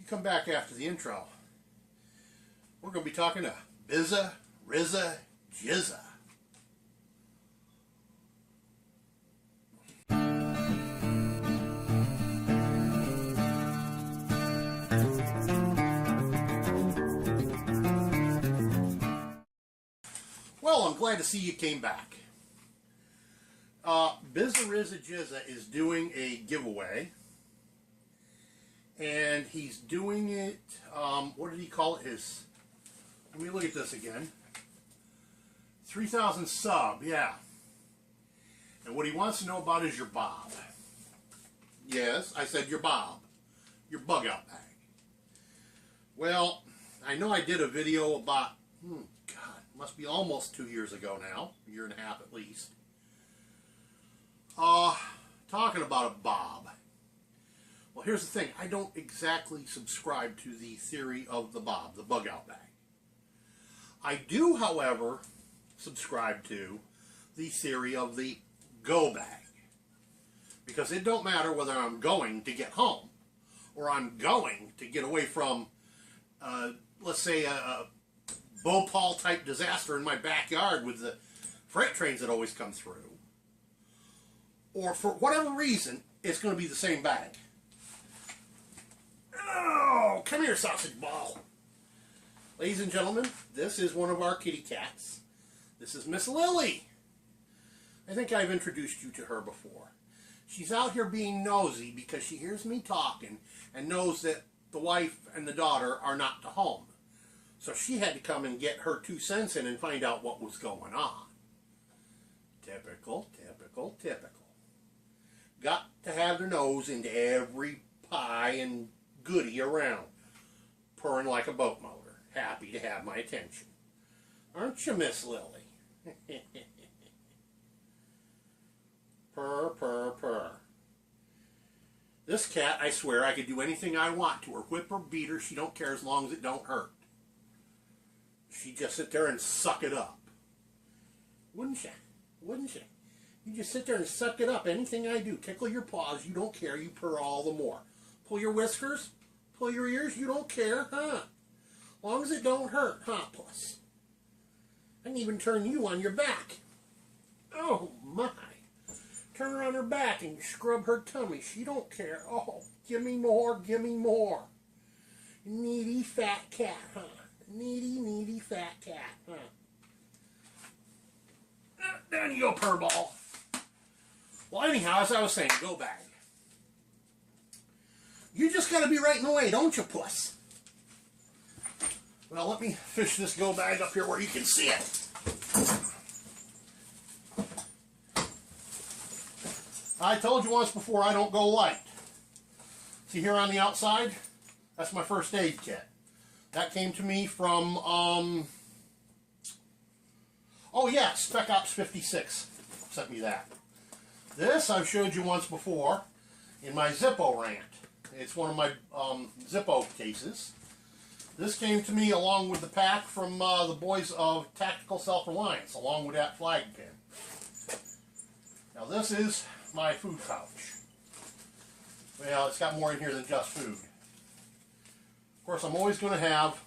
You come back after the intro. We're going to be talking to Bza Rza Gza. Well, I'm glad to see you came back. Bza Rza Gza is doing a giveaway. And he's doing it, what did he call it? Let me look at this again. 3,000 sub, yeah. And what he wants to know about is your bob. Yes, I said your bob. Your bug out bag. Well, I know I did a video about, God, must be almost 2 years ago now. A year and a half at least. Talking about a bob. Well, here's the thing. I don't exactly subscribe to the theory of the bob, the bug out bag. I do, however, subscribe to the theory of the go bag. Because it don't matter whether I'm going to get home or I'm going to get away from, let's say, a Bhopal type disaster in my backyard with the freight trains that always come through. Or for whatever reason, it's going to be the same bag. Oh, come here, sausage ball. Ladies and gentlemen, this is one of our kitty cats. This is Miss Lily. I think I've introduced you to her before. She's out here being nosy because she hears me talking and knows that the wife and the daughter are not to home. So she had to come and get her 2 cents in and find out what was going on. Typical, typical, typical. Got to have their nose into every pie and goody around, purring like a boat motor, happy to have my attention. Aren't you, Miss Lily? Purr, purr, purr. This cat, I swear, I could do anything I want to her. Whip or beat her, she don't care as long as it don't hurt. She'd just sit there and suck it up. Wouldn't she? Wouldn't you? You just sit there and suck it up. Anything I do, tickle your paws, you don't care, you purr all the more. Pull your whiskers, pull your ears, you don't care, huh? Long as it don't hurt, huh, puss? I can even turn you on your back. Oh, my. Turn her on her back and scrub her tummy. She don't care. Oh, give me more, give me more. Needy fat cat, huh? Needy, needy fat cat, huh? Down you go, purr ball. Well, anyhow, as I was saying, go bag. You just got to be right in the way, don't you, puss? Well, let me fish this go bag up here where you can see it. I told you once before I don't go light. See here on the outside? That's my first aid kit. That came to me from, oh yeah, Spec Ops 56 sent me that. This I've showed you once before in my Zippo rant. It's one of my Zippo cases. This came to me along with the pack from the boys of Tactical Self-Reliance, along with that flag pin. Now this is my food pouch. Well, it's got more in here than just food. Of course, I'm always going to have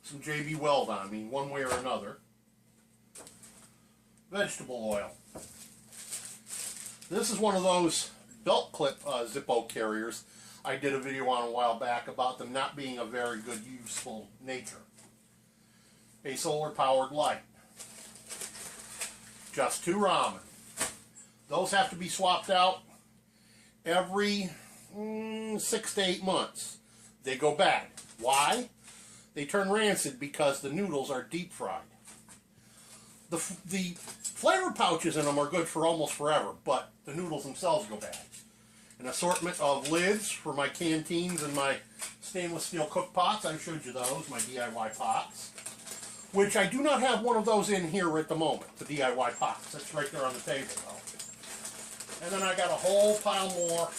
some JB Weld on me, one way or another. Vegetable oil. This is one of those belt clip Zippo carriers I did a video on a while back about them not being a very good, useful nature. A solar powered light. Just 2 ramen. Those have to be swapped out every 6 to 8 months. They go bad. Why? They turn rancid because the noodles are deep fried. The flavor pouches in them are good for almost forever, but the noodles themselves go bad. An assortment of lids for my canteens and my stainless steel cook pots. I showed you those, my DIY pots. Which I do not have one of those in here at the moment, the DIY pots. That's right there on the table, though. And then I got a whole pile more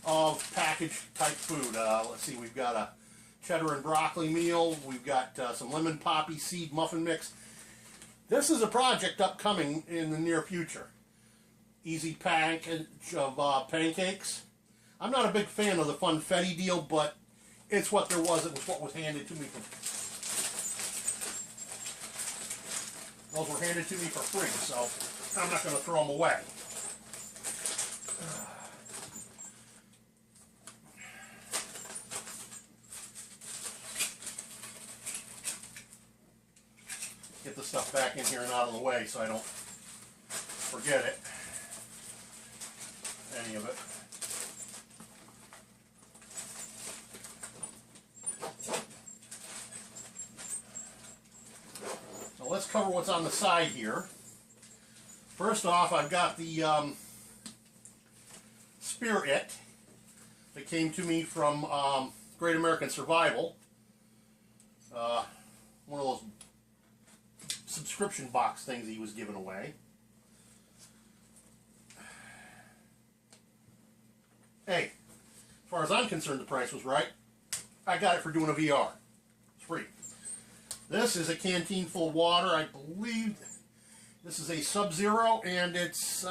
of packaged type food. Let's see, we've got a cheddar and broccoli meal. We've got some lemon poppy seed muffin mix. This is a project upcoming in the near future. Easy package of pancakes. I'm not a big fan of the funfetti deal, but it's what there was. It was what was handed to me from. Those were handed to me for free, so I'm not going to throw them away. Get the stuff back in here and out of the way so I don't forget it. Any of it. So let's cover what's on the side here. First off, I've got the Spirit that came to me from Great American Survival. One of those subscription box things he was giving away. Hey, as far as I'm concerned, the price was right. I got it for doing a VR. It's free. This is a canteen full of water. I believe this is a Sub-Zero, and it's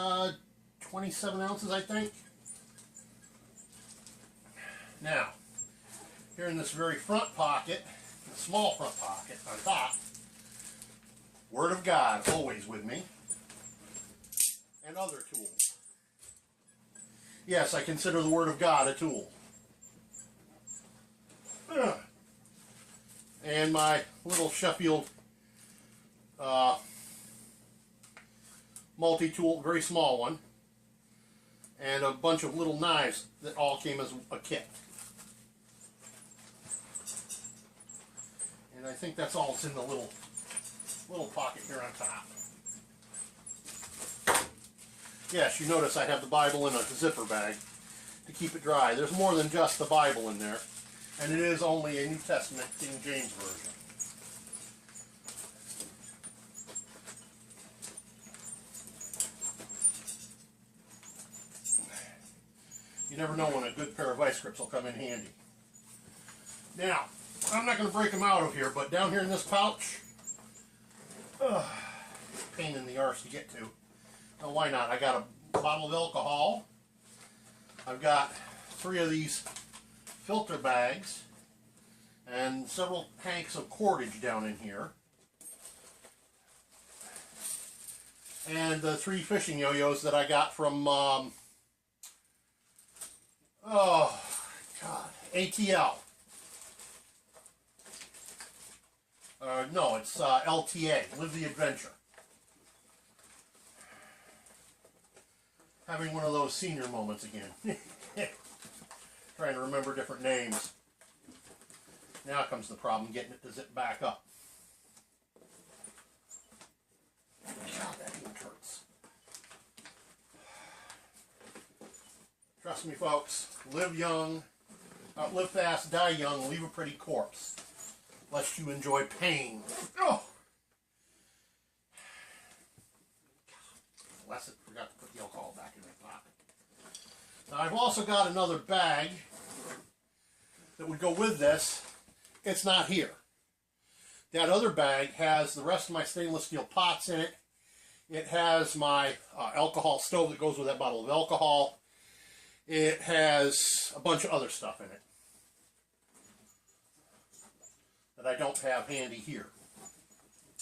27 ounces, I think. Now, here in this very front pocket, the small front pocket on top, Word of God, always with me, and other tools. Yes, I consider the Word of God a tool. And my little Sheffield multi-tool, very small one, and a bunch of little knives that all came as a kit. And I think that's all that's in the little pocket here on top. Yes, you notice I have the Bible in a zipper bag to keep it dry. There's more than just the Bible in there, and it is only a New Testament King James version. You never know when a good pair of vice grips will come in handy. Now, I'm not going to break them out of here, but down here in this pouch, pain in the arse to get to. Oh, why not? I got a bottle of alcohol. I've got 3 of these filter bags and several hanks of cordage down in here. And the 3 fishing yo-yos that I got from, ATL. No, it's LTA, Live the Adventure. Having one of those senior moments again. Trying to remember different names. Now comes the problem, getting it to zip back up. God, that even hurts. Trust me, folks. Live young, live fast, die young, leave a pretty corpse. Lest you enjoy pain. Oh! Bless it, forgot to put the alcohol back in my pocket. Now I've also got another bag that would go with this. It's not here. That other bag has the rest of my stainless steel pots in it. It has my alcohol stove that goes with that bottle of alcohol. It has a bunch of other stuff in it that I don't have handy here.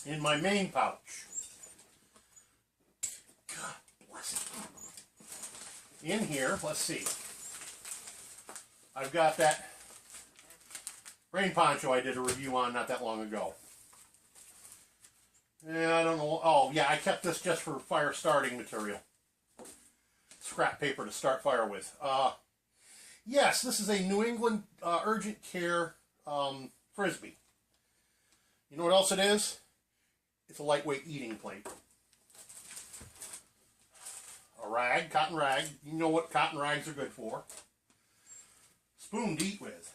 In my main pouch, God bless it. In here, let's see. I've got that rain poncho I did a review on not that long ago. Yeah, I don't know. Oh, yeah, I kept this just for fire starting material. Scrap paper to start fire with. Yes, this is a New England Urgent Care Frisbee. You know what else it is? It's a lightweight eating plate. A rag, cotton rag. You know what cotton rags are good for. Spoon to eat with.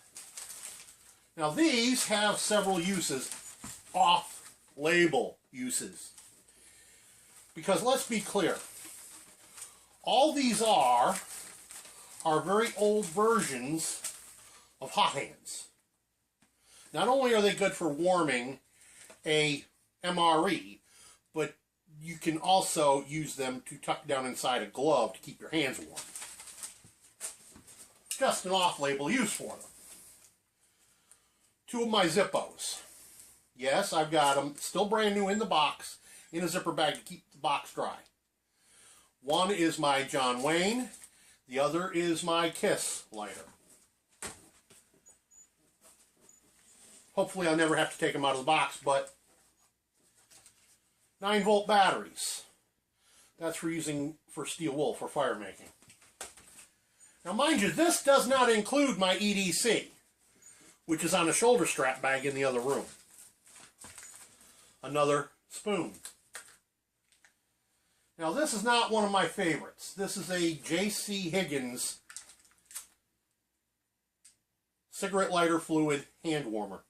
Now these have several uses, off-label uses. Because let's be clear, all these are very old versions of hot hands. Not only are they good for warming a MRE, but you can also use them to tuck down inside a glove to keep your hands warm. Just an off-label use for them. 2 of my Zippos. Yes, I've got them still brand new in the box, in a zipper bag to keep the box dry. One is my John Wayne, the other is my Kiss lighter. Hopefully I'll never have to take them out of the box, but 9-volt batteries. That's for using for steel wool, for fire making. Now mind you, this does not include my EDC, which is on a shoulder strap bag in the other room. Another spoon. Now this is not one of my favorites. This is a J.C. Higgins cigarette lighter fluid hand warmer.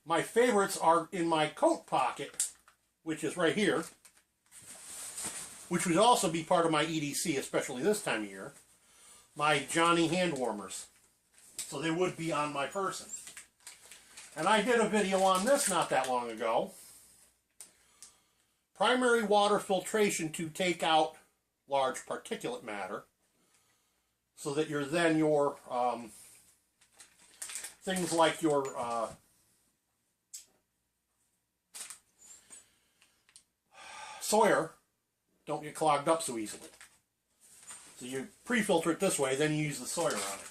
My favorites are in my coat pocket, which is right here, which would also be part of my EDC, especially this time of year. My Johnny hand warmers. So they would be on my person. And I did a video on this not that long ago. Primary water filtration to take out large particulate matter, so that your things like your Sawyer don't get clogged up so easily. So you pre-filter it this way, then you use the Sawyer on it.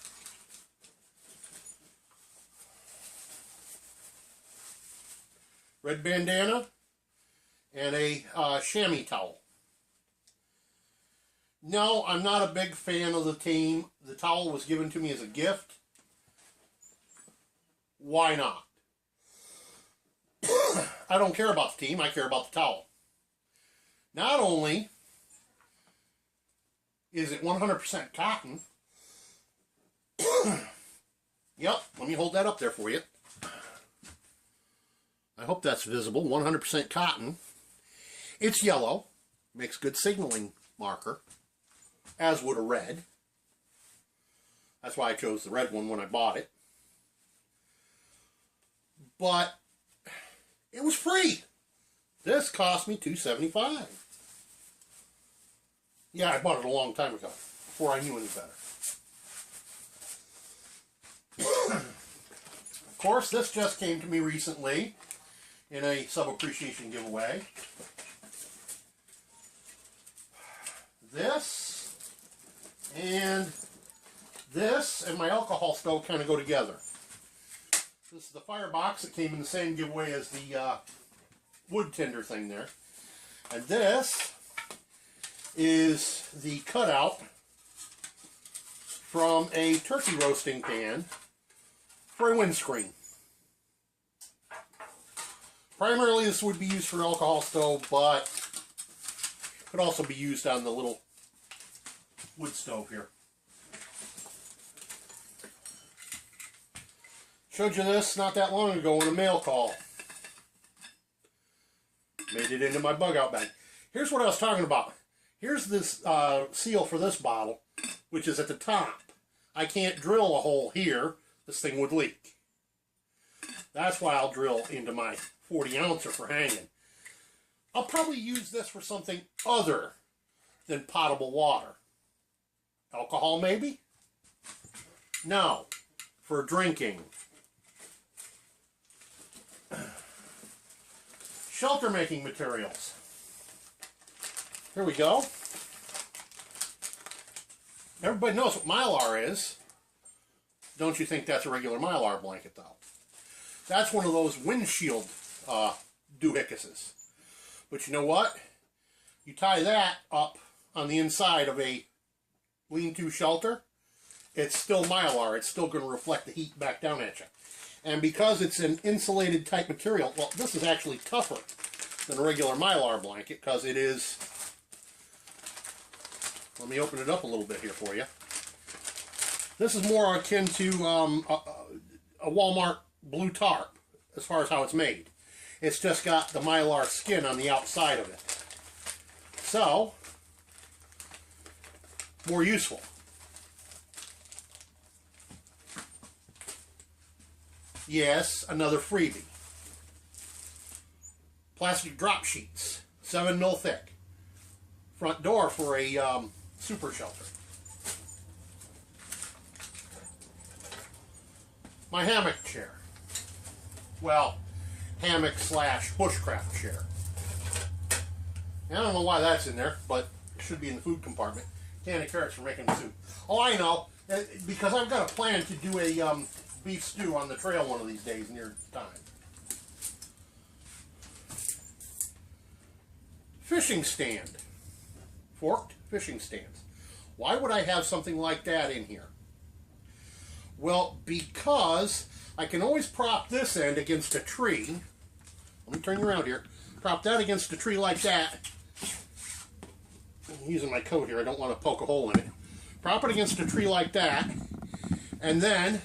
Red bandana and a chamois towel. No, I'm not a big fan of the team. The towel was given to me as a gift. Why not? I don't care about the team, I care about the towel. Not only is it 100% cotton, yep, let me hold that up there for you. I hope that's visible. 100% cotton. It's yellow, makes good signaling marker, as would a red. That's why I chose the red one when I bought it. But it was free. This cost me $2.75. Yeah, I bought it a long time ago, before I knew any better. Of course, this just came to me recently in a sub-appreciation giveaway. This and my alcohol stove kind of go together. This is the firebox that came in the same giveaway as the wood tinder thing there. And this is the cutout from a turkey roasting pan for a windscreen. Primarily this would be used for an alcohol stove, but could also be used on the little wood stove here. Showed you this not that long ago in a mail call. Made it into my bug out bag. Here's what I was talking about. Here's this seal for this bottle, which is at the top. I can't drill a hole here. This thing would leak. That's why I'll drill into my 40 ouncer for hanging. I'll probably use this for something other than potable water. Alcohol, maybe? No. For drinking. Shelter making materials. Here we go. Everybody knows what Mylar is. Don't you think that's a regular Mylar blanket, though? That's one of those windshield doohiccuses. But you know what? You tie that up on the inside of a lean-to shelter, it's still Mylar. It's still going to reflect the heat back down at you. And because it's an insulated type material, well, this is actually tougher than a regular Mylar blanket because it is... Let me open it up a little bit here for you. This is more akin to a Walmart blue tarp as far as how it's made. It's just got the Mylar skin on the outside of it. So, more useful. Yes, another freebie. Plastic drop sheets, 7 mil thick. Front door for a super shelter. My hammock chair. well, hammock slash bushcraft chair. I don't know why that's in there, but it should be in the food compartment. Can of carrots for making soup. Oh, I know, because I've got a plan to do a beef stew on the trail one of these days near time. Fishing stand. Forked fishing stands. Why would I have something like that in here? Well, because I can always prop this end against a tree. Let me turn you around here. Prop that against a tree like that. I'm using my coat here. I don't want to poke a hole in it. Prop it against a tree like that. And then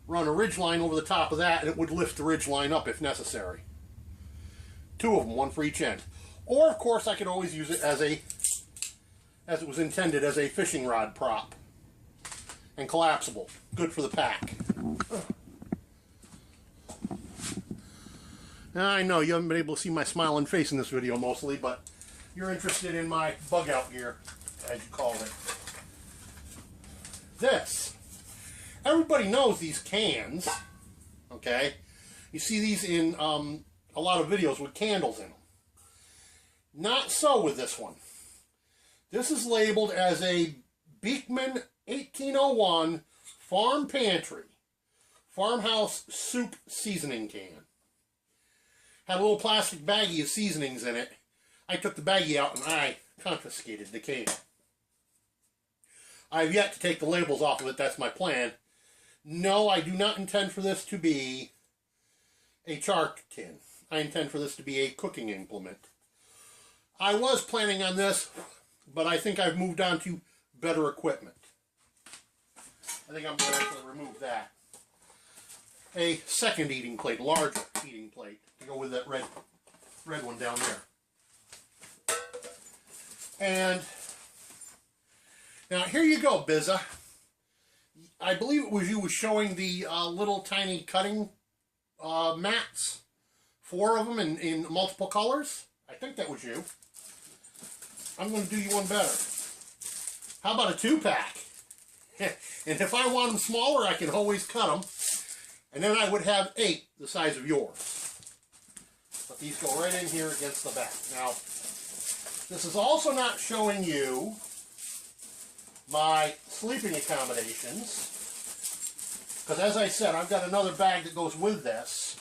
run a ridge line over the top of that, and it would lift the ridge line up if necessary. Two of them, one for each end. Or, of course, I could always use it as it was intended, as a fishing rod prop. And collapsible. Good for the pack. Now, I know you haven't been able to see my smiling face in this video mostly, but you're interested in my bug out gear, as you called it. This. Everybody knows these cans, okay? You see these in a lot of videos with candles in them. Not so with this one. This is labeled as a Beekman 1801 Farm Pantry Farmhouse Soup Seasoning Can. Had a little plastic baggie of seasonings in it. I took the baggie out and I confiscated the can. I have yet to take the labels off of it. That's my plan. No, I do not intend for this to be a char tin. I intend for this to be a cooking implement. I was planning on this, but I think I've moved on to better equipment. I think I'm going to actually remove that. A second eating plate, larger eating plate, to go with that red one down there. And now here you go, Bza. I believe it was you was showing the little tiny cutting mats. 4 of them in multiple colors. I think that was you. I'm going to do you one better. How about a 2-pack? And if I want them smaller, I can always cut them. And then I would have 8 the size of yours. But these go right in here against the back. Now, this is also not showing you my sleeping accommodations. Because as I said, I've got another bag that goes with this.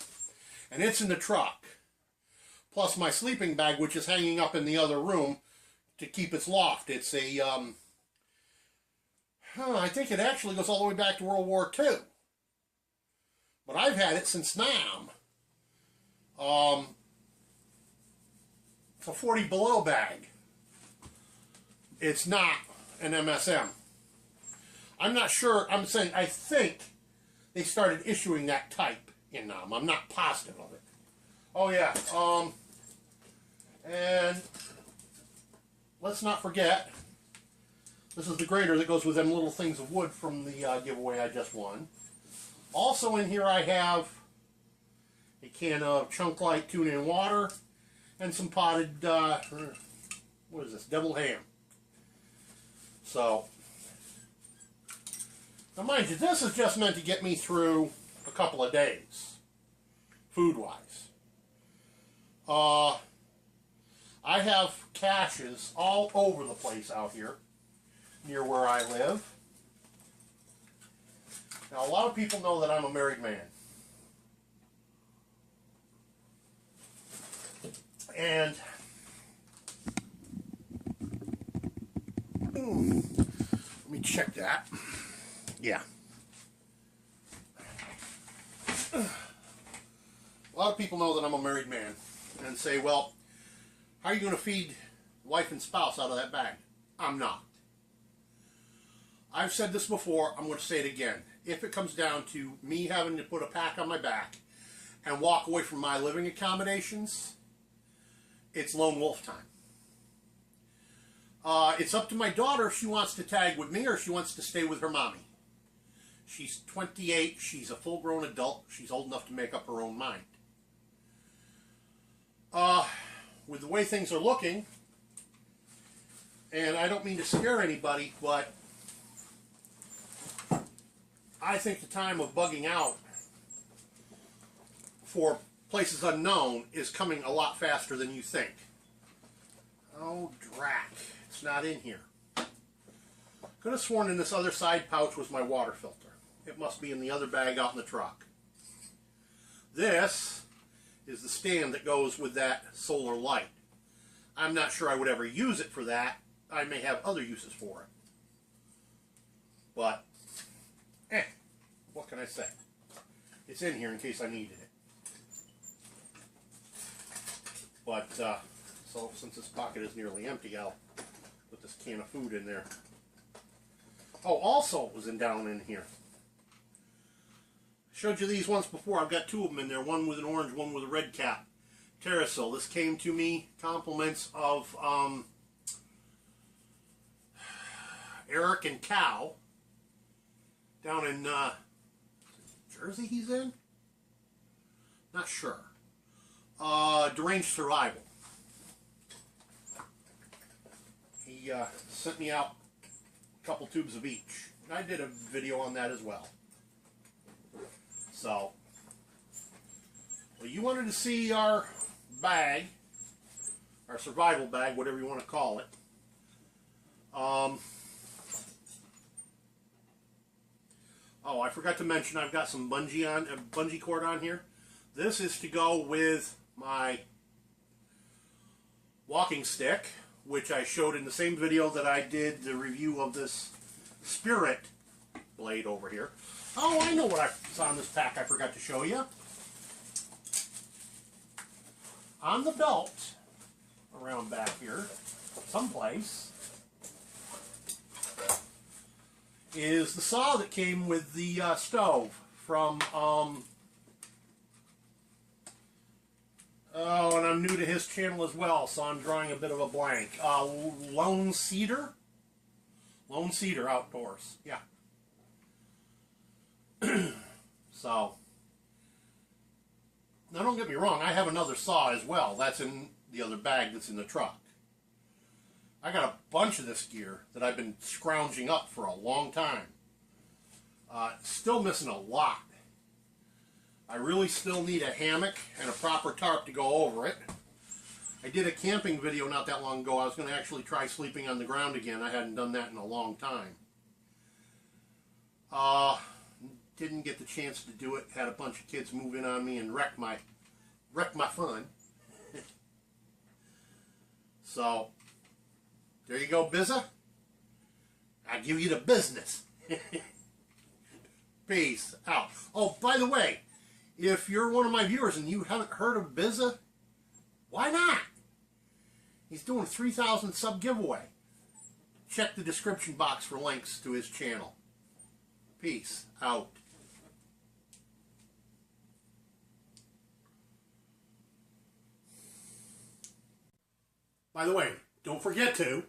And it's in the truck. Plus my sleeping bag, which is hanging up in the other room to keep its loft. It's a, I think it actually goes all the way back to World War II. But I've had it since Nam. It's a 40 below bag. It's not an MSM. I'm not sure. I'm saying I think they started issuing that type in Nam. I'm not positive of it. Oh yeah. And let's not forget, this is the grater that goes with them little things of wood from the giveaway I just won. Also in here I have a can of Chunk Light tuna and water and some potted, what is this, deviled ham. So, now mind you, this is just meant to get me through a couple of days, food-wise. I have caches all over the place out here, near where I live. Now, a lot of people know that I'm a married man. And let me check that. Yeah. A lot of people know that I'm a married man and say, well, how are you going to feed wife and spouse out of that bag? I'm not. I've said this before, I'm going to say it again. If it comes down to me having to put a pack on my back and walk away from my living accommodations, it's lone wolf time. It's up to my daughter if she wants to tag with me or if she wants to stay with her mommy. She's 28, she's a full-grown adult, she's old enough to make up her own mind. With the way things are looking, and I don't mean to scare anybody, but I think the time of bugging out for places unknown is coming a lot faster than you think. Oh, drac. It's not in here. Could have sworn in this other side pouch was my water filter. It must be in the other bag out in the truck. This is the stand that goes with that solar light. I'm not sure I would ever use it for that. I may have other uses for it. But, what can I say? It's in here in case I needed it. But, so since this pocket is nearly empty, I'll put this can of food in there. Oh, also it was down in here. I showed you these once before. I've got two of them in there. One with an orange, one with a red cap. Terrasil. This came to me, compliments of Eric and Cow down in Jersey he's in? Not sure. Deranged Survival. He sent me out a couple tubes of each. And I did a video on that as well. So, well, you wanted to see our bag, our survival bag, whatever you want to call it. Oh, I forgot to mention I've got some bungee cord on here. This is to go with my walking stick, which I showed in the same video that I did the review of this Spirit blade over here. Oh, I know what I saw in this pack I forgot to show you. On the belt, around back here, someplace, is the saw that came with the stove from, oh, and I'm new to his channel as well, so I'm drawing a bit of a blank. Lone Cedar? Lone Cedar Outdoors, yeah. So, now don't get me wrong, I have another saw as well. That's in the other bag that's in the truck. I got a bunch of this gear that I've been scrounging up for a long time. Still missing a lot. I really still need a hammock and a proper tarp to go over it. I did a camping video not that long ago. I was going to actually try sleeping on the ground again. I hadn't done that in a long time. Didn't get the chance to do it. Had a bunch of kids move in on me and wreck my fun. So, there you go, Bza. I give you the business. Peace out. Oh, by the way, if you're one of my viewers and you haven't heard of Bza, why not? He's doing a 3,000 sub giveaway. Check the description box for links to his channel. Peace out. By the way, don't forget to